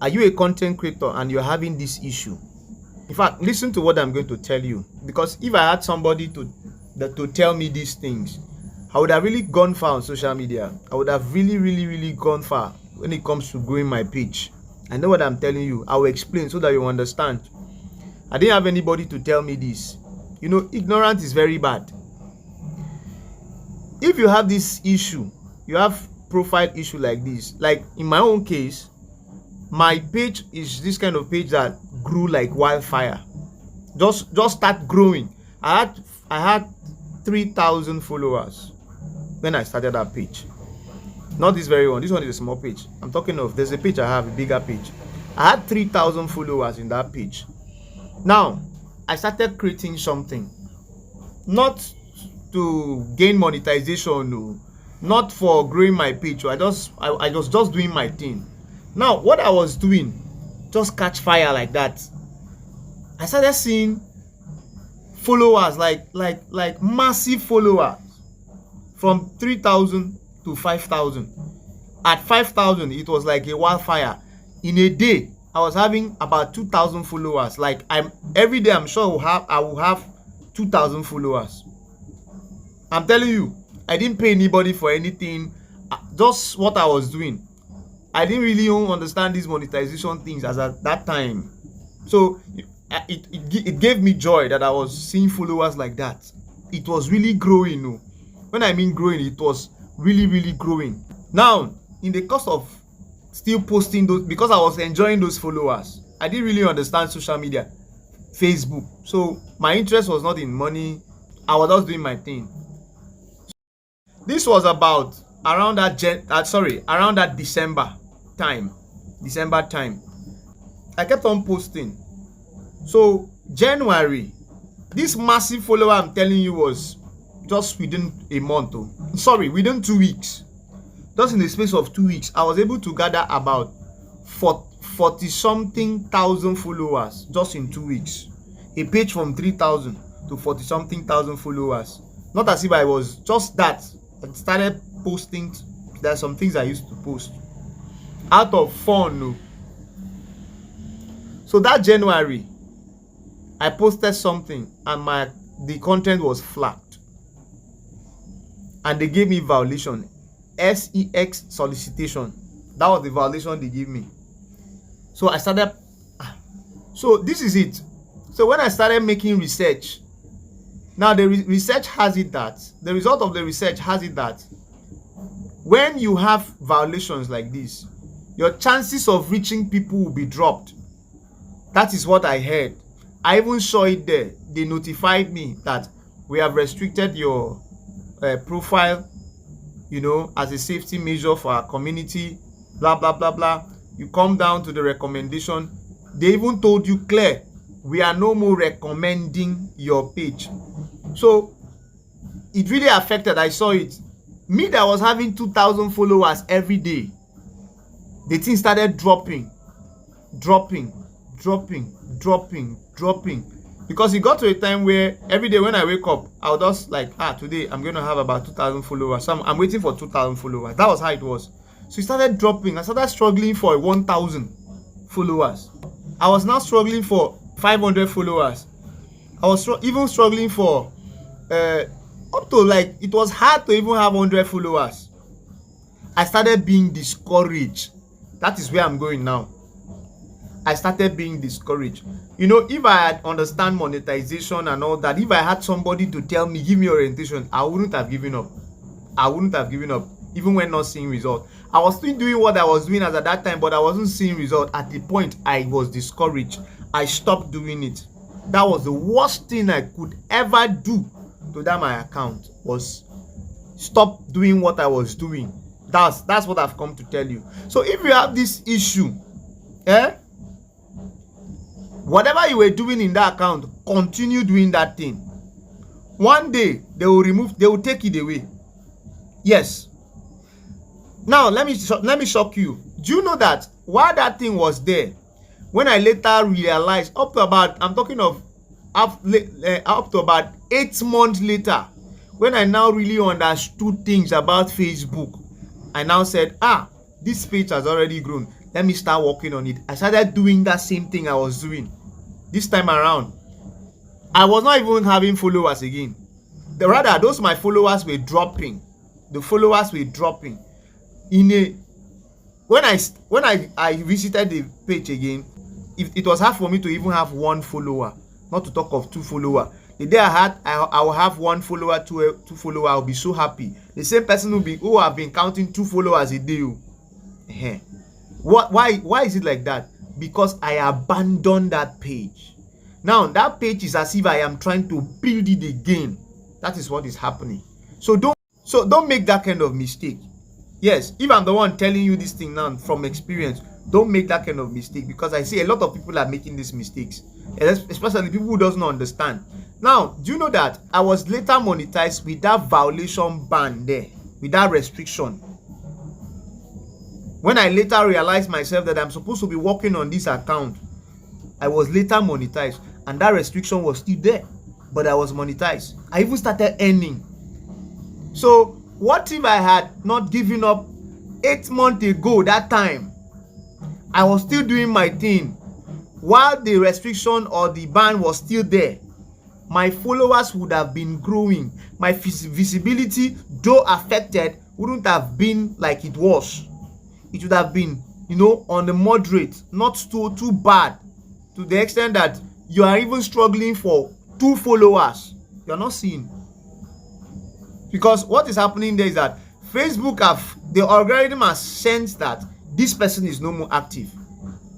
Are you a content creator and you're having this issue? In fact, listen to what I'm going to tell you, because if I had somebody to tell me these things, I would have really gone far on social media. I would have really gone far when it comes to growing my page. I know what I'm telling you. I will explain so that you understand. I didn't have anybody to tell me this. You know, ignorance is very bad. If you have this issue, you have profile issue like this, like in my own case, my page is this kind of page that grew like wildfire. Just start growing. I had 3,000 followers when I started that page. Not this very one. This one is a small page. I'm talking of, there's a page I have, a bigger page. I had 3,000 followers in that page. Now, I started creating something. Not to gain monetization, no. Not for growing my page. I was just doing my thing. Now, what I was doing just catch fire like that. I started seeing followers, like massive followers, from 3,000 to 5,000. At 5,000, it was like a wildfire. In a day, I was having about 2,000 followers. Like every day, I'm sure I will have 2,000 followers. I'm telling you, I didn't pay anybody for anything. Just what I was doing. I didn't really understand these monetization things as at that time. So it gave me joy that I was seeing followers like that. It was really growing. No? When I mean growing, it was really growing. Now, in the course of still posting those, because I was enjoying those followers, I didn't really understand social media, Facebook. So my interest was not in money. I was just doing my thing. This was about around that December time. I kept on posting. So January, this massive follower I'm telling you was just within a month. Within 2 weeks. Just in the space of 2 weeks, I was able to gather about 40 something thousand followers just in 2 weeks. A page from 3,000 to 40 something thousand followers. Not as if I was just that. I started posting. There are some things I used to post out of fun. No. So that January, I posted something and the content was flagged, and they gave me violation, SEX solicitation. That was the violation they gave me. So I started. So this is it. So when I started making research, now the research has it that the result of the research has it that when you have violations like this, your chances of reaching people will be dropped. That is what I heard. I even saw it there. They notified me that we have restricted your profile, as a safety measure for our community, blah blah blah. You come down to the recommendation. They even told you clear, we are no more recommending your page. So it really affected. I saw it. Me that was having 2,000 followers every day, the thing started dropping, because it got to a time where every day when I wake up, I would just like, today I'm going to have about 2,000 followers. So I'm waiting for 2,000 followers. That was how it was. So it started dropping. I started struggling for 1,000 followers. I was now struggling for 500 followers. I was even struggling for up to, like, it was hard to even have 100 followers. I started being discouraged. That is where I'm going now. I started being discouraged. If I had understand monetization and all that, if I had somebody to tell me, give me orientation, I wouldn't have given up. Even when not seeing result. I was still doing what I was doing as at that time, but I wasn't seeing result. At the point, I was discouraged. I stopped doing it. That was the worst thing I could ever do to that my account, was stop doing what I was doing. That's what I've come to tell you. So if you have this issue, whatever you were doing in that account, continue doing that thing. One day they will take it away. Yes. Now let me shock you. Do you know that while that thing was there, when I later realized, up to about 8 months later, when I now really understood things about Facebook, I now said, this page has already grown. let me start working on it. I started doing that same thing I was doing. This time around, I was not even having followers again. Rather, those my followers were dropping. The followers were dropping. When I visited the page again, it was hard for me to even have one follower, not to talk of 2 followers. The day I will have 1 follower, 2 follower, I'll be so happy. The same person who have been counting 2 followers a day. Why is it like that? Because I abandoned that page. Now that page is as if I am trying to build it again. That is what is happening. So don't make that kind of mistake. Yes, if I'm the one telling you this thing now from experience, don't make that kind of mistake, because I see a lot of people are making these mistakes, especially people who doesn't understand. Now, do you know that I was later monetized with that violation ban there, with that restriction? When I later realized myself that I'm supposed to be working on this account, I was later monetized, and that restriction was still there, but I was monetized. I even started earning. So what if I had not given up 8 months ago? That time I was still doing my thing while the restriction or the ban was still there. My followers would have been growing. My visibility, though affected, wouldn't have been like it was. It would have been, on the moderate, not too bad, to the extent that you are even struggling for 2 followers. You're not seeing. Because what is happening there is that Facebook the algorithm has sensed that this person is no more active.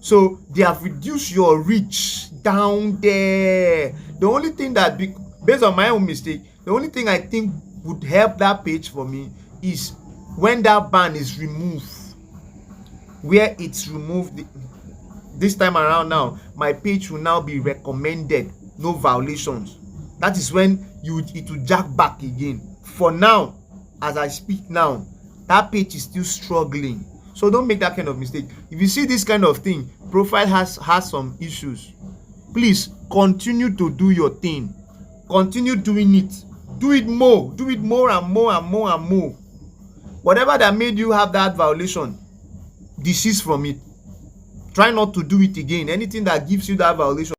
So they have reduced your reach down there. The only thing that, based on my own mistake, the only thing I think would help that page for me is when that ban is removed. Where it's removed this time around now, my page will now be recommended, no violations. That is when it will jack back again. For now, as I speak now, that page is still struggling. So don't make that kind of mistake. If you see this kind of thing, profile has some issues, please continue to do your thing. Continue doing it. Do it more and more and more and more. Whatever that made you have that violation, desist from it. Try not to do it again. Anything that gives you that violation,